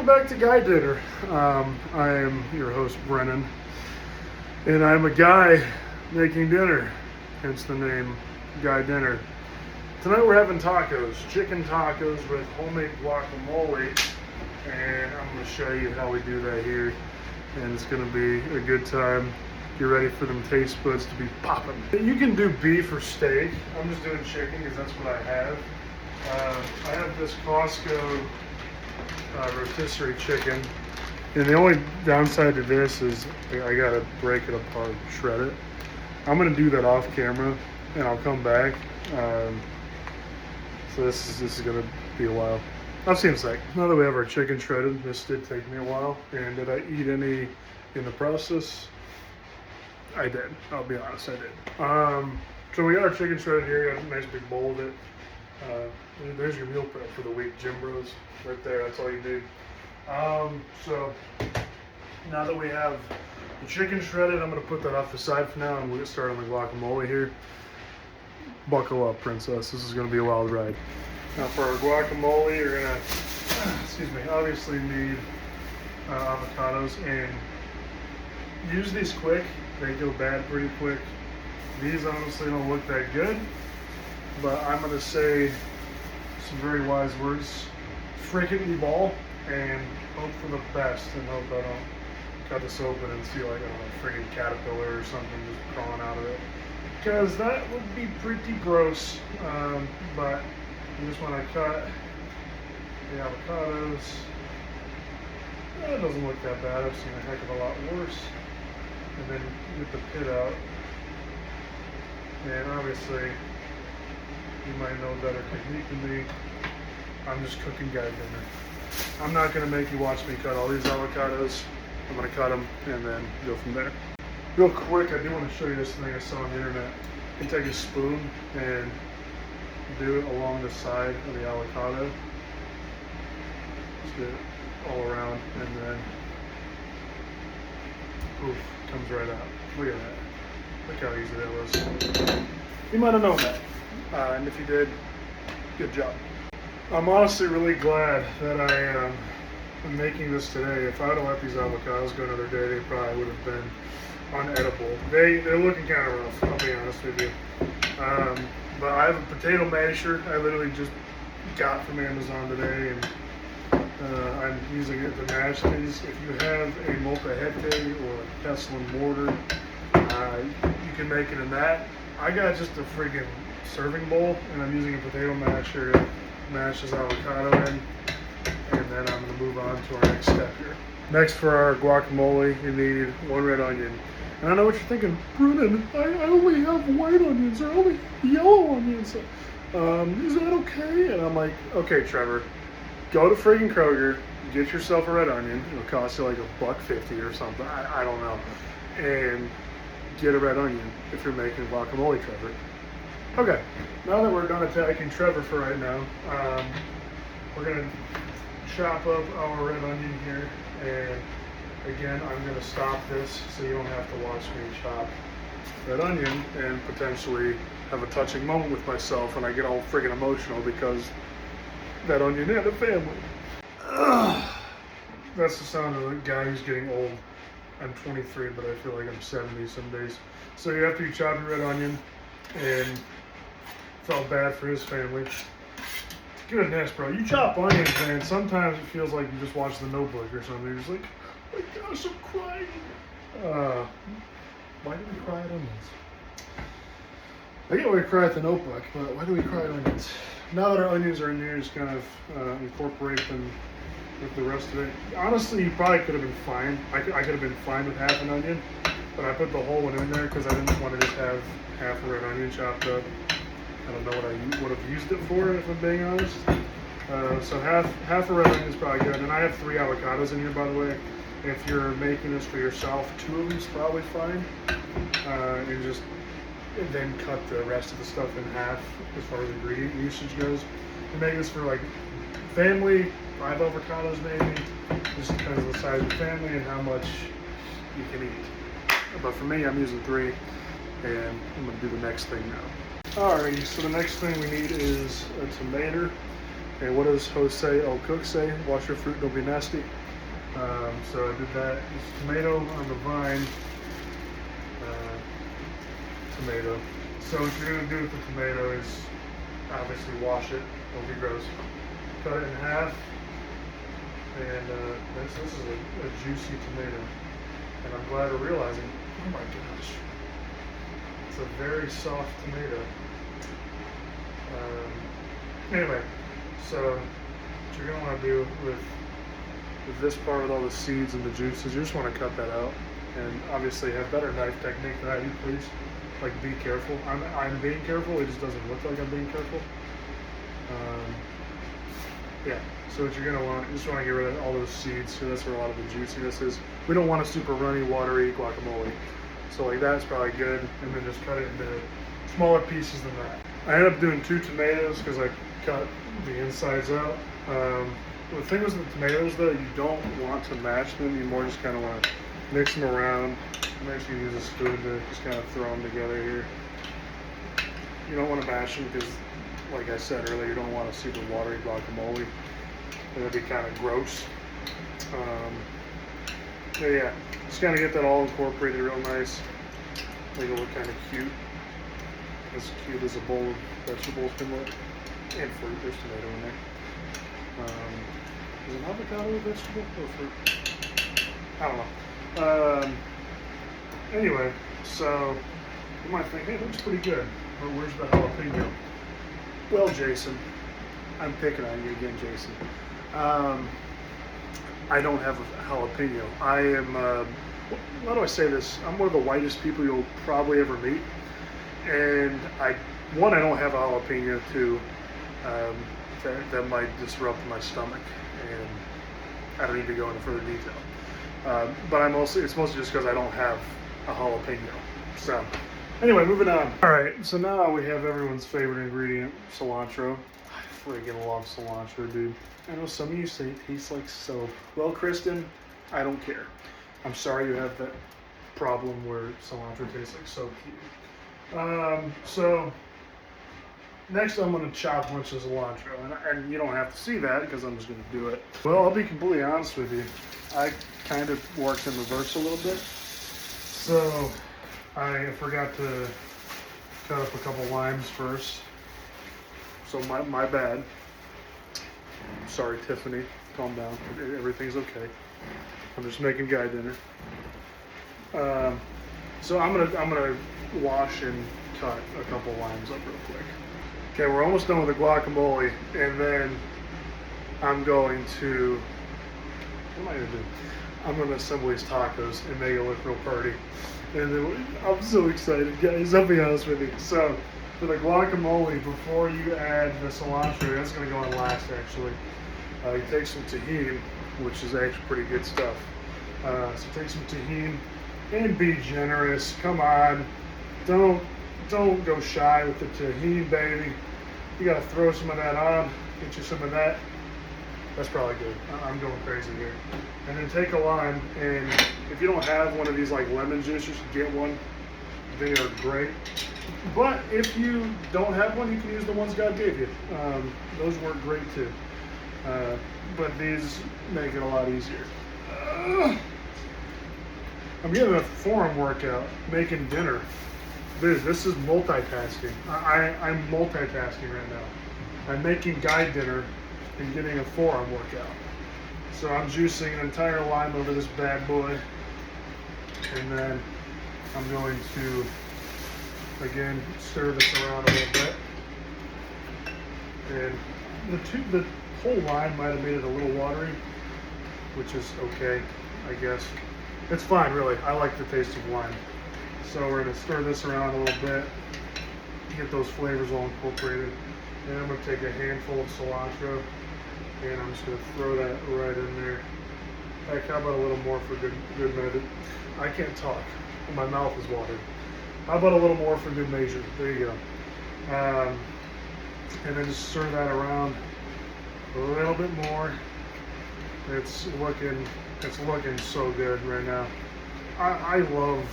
back to Guy Dinner. I am your host, Brennan, and I'm a guy making dinner, hence the name Guy Dinner. Tonight we're having tacos, chicken tacos with homemade guacamole, and I'm going to show you how we do that here, and it's going to be a good time. Get ready for them taste buds to be popping. You can do beef or steak. I'm just doing chicken because that's what I have. I have this Costco rotisserie chicken, and the only downside to this is I gotta break it apart and shred it. I'm gonna do that off camera, and I'll come back. So this is gonna be a while. I'll see you in a sec. Now that we have our chicken shredded, this did take me a while. And did I eat any in the process? I did. I'll be honest, I did. So we got our chicken shredded here. Got a nice big bowl of it. There's your meal prep for the week, Jim Bros. Right there. That's all you need. So now that we have the chicken shredded, I'm gonna put that off the side for now, and we'll get started on the guacamole here. Buckle up, princess. This is gonna be a wild ride. Now for our guacamole, you're gonna, obviously need avocados, and use these quick. They go bad pretty quick. These honestly don't look that good, but I'm gonna say some very wise words. Freaking evolve and hope for the best, and hope I don't cut this open and see like a freaking caterpillar or something just crawling out of it, because that would be pretty gross. But you just want to cut the avocados. It doesn't look that bad. I've seen a heck of a lot worse. And then get the pit out. And obviously, you might know better technique than me. I'm just cooking Guy Dinner. I'm not going to make you watch me cut all these avocados. I'm going to cut them and then go from there. Real quick, I do want to show you this thing I saw on the internet. You can take a spoon and do it along the side of the avocado. Just get it all around, and then poof, comes right out. Look at that. Look how easy that was. You might have known that. And if you did, good job. I'm honestly really glad that I am making this today. If I would have let these avocados go another day, they probably would have been unedible. They're looking kind of rough, I'll be honest with you. But I have a potato masher I literally just got from Amazon today, and I'm using it to mash these. If you have a molcajete or a pestle and mortar, you can make it in that. I got just a friggin' serving bowl, and I'm using a potato masher to mash this avocado in, and then I'm going to move on to our next step here. Next, for our guacamole, you need 1 red onion. And I know what you're thinking, Brennan, I only have white onions, or only yellow onions. Is that okay? And I'm like, okay, Trevor, go to friggin' Kroger, get yourself a red onion. It'll cost you like $1.50 or something. I don't know. And get a red onion if you're making guacamole, Trevor. Okay, now that we're done attacking Trevor for right now, we're gonna chop up our red onion here, and again, I'm gonna stop this so you don't have to watch me chop red onion and potentially have a touching moment with myself, and I get all friggin' emotional because that onion had a family. Ugh. That's the sound of a guy who's getting old. I'm 23, but I feel like I'm 70 some days. So after you chop your red onion, and felt bad for his family. Goodness, bro. You chop onions, man. Sometimes it feels like you just watched The Notebook or something. You're just like, oh my gosh, I'm crying. Why do we cry at onions? I get why we cry at The Notebook, but why do we cry at onions? Now that our onions are in here, just kind of incorporate them with the rest of it. Honestly, you probably could have been fine. I could have been fine with half an onion, but I put the whole one in there because I didn't want to just have half a red onion chopped up. I don't know what I would have used it for, if I'm being honest. So half a red onion is probably good. And I have 3 avocados in here, by the way. If you're making this for yourself, 2 of them is probably fine. And then cut the rest of the stuff in half as far as ingredient usage goes. You make this for like family, 5 avocados maybe. Just depends on the size of the family and how much you can eat. But for me, I'm using 3, and I'm gonna do the next thing now. Alrighty, so the next thing we need is a tomato. And what does Jose El Cook say? Wash your fruit, don't be nasty. So I did that. This tomato on the vine. Tomato. So what you're gonna do with the tomato is obviously wash it. Don't be gross. Cut it in half. And this is a juicy tomato. And I'm glad we're realizing, oh my gosh, it's a very soft tomato. Anyway, so what you're gonna want to do with this part with all the seeds and the juices, you just want to cut that out. And obviously have better knife technique than I do, please. Like, be careful. I'm being careful, it just doesn't look like I'm being careful. Yeah, so what you're gonna want, you just want to get rid of all those seeds, so that's where a lot of the juiciness is. We don't want a super runny, watery guacamole. So like that's probably good, and then just cut it into smaller pieces than that. I ended up doing 2 tomatoes because I cut the insides out. The thing with the tomatoes though, you don't want to mash them, you more just kind of want to mix them around. I'm actually going to use a spoon to just kind of throw them together here. You don't want to mash them because, like I said earlier, you don't want a super watery guacamole. That'd be kind of gross. But yeah, just kind of get that all incorporated real nice. Make it look kind of cute. As cute as a bowl of vegetables can look. And fruit, there's tomato in there. Is an avocado a vegetable or fruit? I don't know. Anyway, so you might think, hey, it looks pretty good, but where's the jalapeno? Well, Jason, I'm picking on you again, Jason. I don't have a jalapeno. I am, how do I say this? I'm one of the whitest people you'll probably ever meet. And I don't have a jalapeno. 2, that might disrupt my stomach. And I don't need to go into further detail. But it's mostly just because I don't have a jalapeno. So anyway, moving on. All right, so now we have everyone's favorite ingredient, cilantro. I freaking love cilantro, dude. I know some of you say it tastes like soap. Well, Kristen, I don't care. I'm sorry you have that problem where cilantro tastes like soap to you. So next I'm going to chop a bunch of cilantro, and you don't have to see that because I'm just going to do it. Well, I'll be completely honest with you. I kind of worked in reverse a little bit. So I forgot to cut up a couple limes first. So my bad. Sorry, Tiffany. Calm down. Everything's okay. I'm just making guy dinner. So I'm gonna wash and cut a couple limes up real quick. Okay, we're almost done with the guacamole, and then I'm going to. What am I gonna do? I'm gonna assemble these tacos and make it look real pretty. And then I'm so excited, guys. I'll be honest with you. So for the guacamole, before you add the cilantro, that's gonna go on last actually. You take some tahini, which is actually pretty good stuff. So take some tahini and be generous. Come on, don't go shy with the tahini, baby. You gotta throw some of that on. Get you some of that. That's probably good. I'm going crazy here. And then take a lime, and if you don't have one of these like lemon juicers, get one. They are great. But if you don't have one, you can use the ones God gave you. Those work great too. But these make it a lot easier. I'm getting a forearm workout, making dinner. Dude, this is multitasking. I'm multitasking right now. I'm making guy dinner and getting a forearm workout. So I'm juicing an entire lime over this bad boy. And then I'm going to, again, stir this around a little bit. And the whole lime might have made it a little watery, which is okay, I guess. It's fine, really. I like the taste of lime. So we're going to stir this around a little bit, get those flavors all incorporated. And I'm going to take a handful of cilantro, and I'm just going to throw that right in there. Heck, how about a little more for good measure? I can't talk. My mouth is watering. How about a little more for good measure? There you go. And then just stir that around a little bit more. It's looking so good right now. I love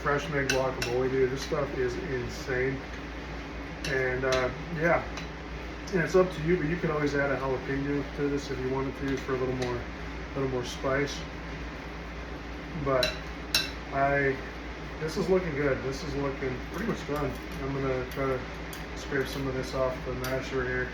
fresh made guacamole, dude. This stuff is insane. And yeah, And it's up to you, but you can always add a jalapeno to this if you wanted to for a little more spice. But this is looking good. This is looking pretty much done. I'm gonna try to scrape some of this off the masher here.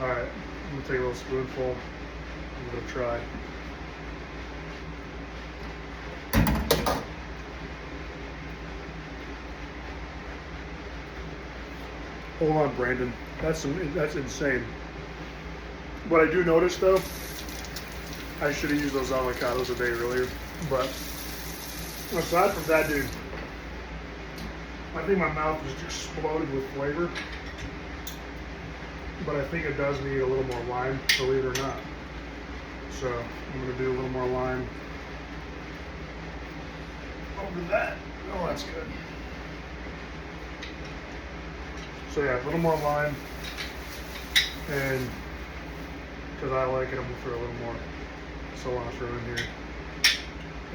All right, I'm gonna take a little spoonful. I'm gonna try. Hold on, Brandon. That's insane. What I do notice though, I should have used those avocados a day earlier. But aside from that, dude, I think my mouth just exploded with flavor. But I think it does need a little more lime, believe it or not. So I'm gonna do a little more lime over that. Oh, that's good. So yeah, a little more lime, and because I like it, I'm gonna throw a little more cilantro in here.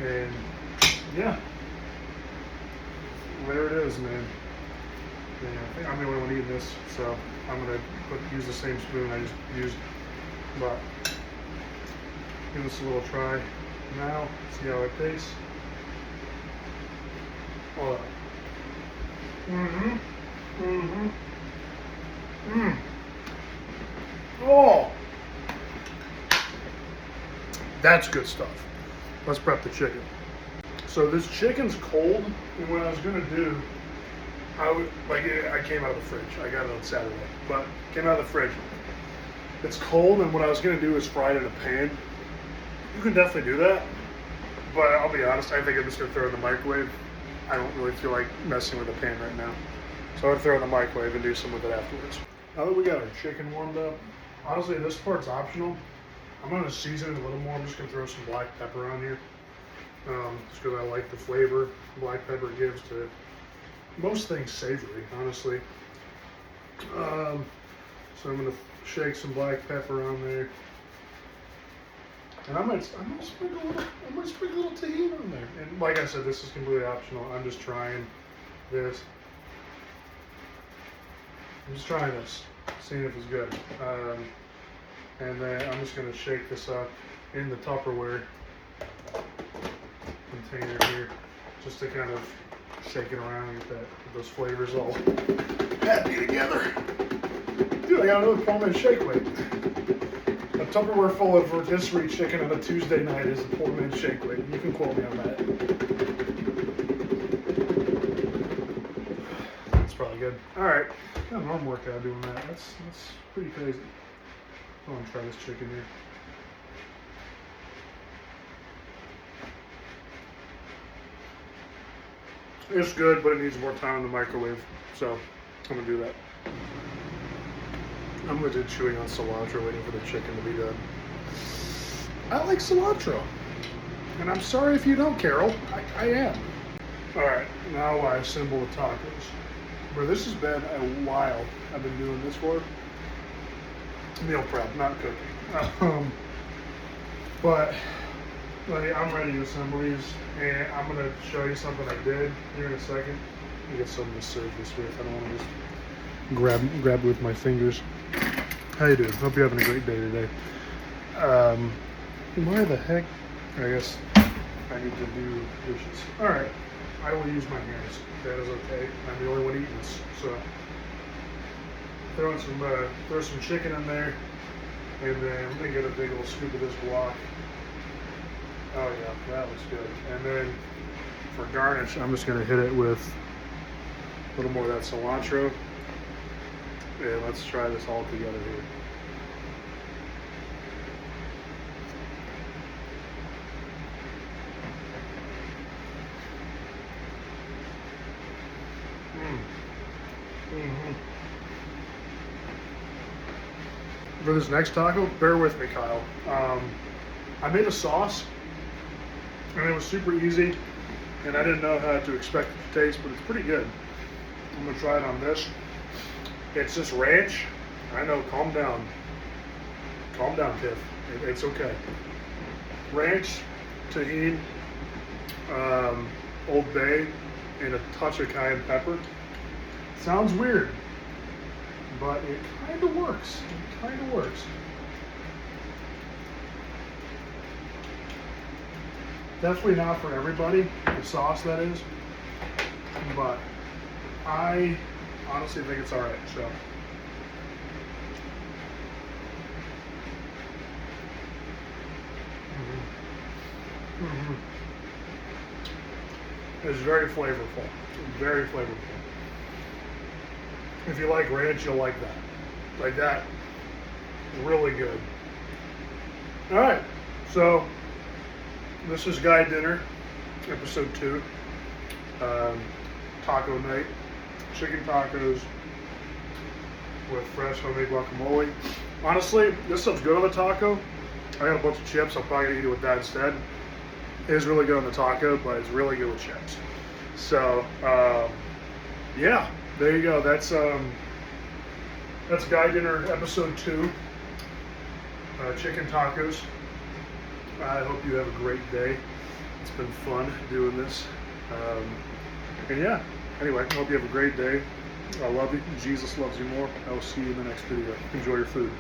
And yeah, there it is, man. Yeah, I think I'm the only one eating this, so I'm gonna use the same spoon I just used. But give this a little try now. See how it tastes. Oh. Oh, that's good stuff. Let's prep the chicken. So this chicken's cold, and what I was gonna do, I came out of the fridge. I got it on Saturday, but came out of the fridge. It's cold, and what I was gonna do is fry it in a pan. You can definitely do that, but I'll be honest, I think I'm just gonna throw it in the microwave. I don't really feel like messing with the pan right now. So I would throw it in the microwave and do some with it afterwards. Now that we got our chicken warmed up, honestly, this part's optional. I'm gonna season it a little more. I'm just gonna throw some black pepper on here. Just because I like the flavor black pepper gives to most things savory, honestly. So I'm gonna shake some black pepper on there. And I might sprinkle a little tahini on there. And like I said, this is completely optional. I'm just trying this. I'm just trying this, seeing if it's good. And then I'm just gonna shake this up in the Tupperware container here, just to kind of shake it around and get those flavors all happy together. Dude, I got another poor man's shake weight. A Tupperware full of rotisserie chicken on a Tuesday night is a poor man's shake weight. You can quote me on that. That's probably good. All right, got an arm workout doing that. That's pretty crazy. I want to try this chicken here. It's good, but it needs more time in the microwave, so I'm gonna do that. I'm legit chewing on cilantro, waiting for the chicken to be done. I like cilantro, and I'm sorry if you don't, Carol. I am. All right, now I assemble the tacos. Bro, this has been a while I've been doing this for. Meal prep, not cooking. But I'm ready to assemble these, and I'm gonna show you something I did here in a second. I get something to serve this with. I don't want to just grab it with my fingers. How you doing? Hope you're having a great day today. Why the heck? I guess I need to do dishes. All right, I will use my hands. That is okay. I'm the only one eating this, so. Throw some chicken in there, and then I'm gonna get a big old scoop of this guac. Oh yeah, that looks good. And then for garnish, I'm just gonna hit it with a little more of that cilantro. And let's try this all together here. For this next taco, bear with me, Kyle. I made a sauce, and it was super easy, and I didn't know how to expect it to taste, but it's pretty good. I'm gonna try it on this. It's just ranch. I know, calm down. Calm down, Tiff. It's okay. Ranch, tahini, Old Bay, and a touch of cayenne pepper. Sounds weird, but it kind of works. It kind of works. Definitely not for everybody, the sauce that is, but I honestly think it's all right. So. It's very flavorful. Very flavorful. If you like ranch, you'll like that. Like that. Really good. All right. So this is Guy Dinner, episode 2. Taco night. Chicken tacos with fresh homemade guacamole. Honestly, this stuff's good on the taco. I got a bunch of chips. I'm probably gonna eat it with that instead. It is really good on the taco, but it's really good with chips. So, yeah, there you go. That's Guy Dinner episode 2. Chicken tacos. I hope you have a great day. It's been fun doing this. And yeah, anyway, I hope you have a great day. I love you. Jesus loves you more. I will see you in the next video. Enjoy your food.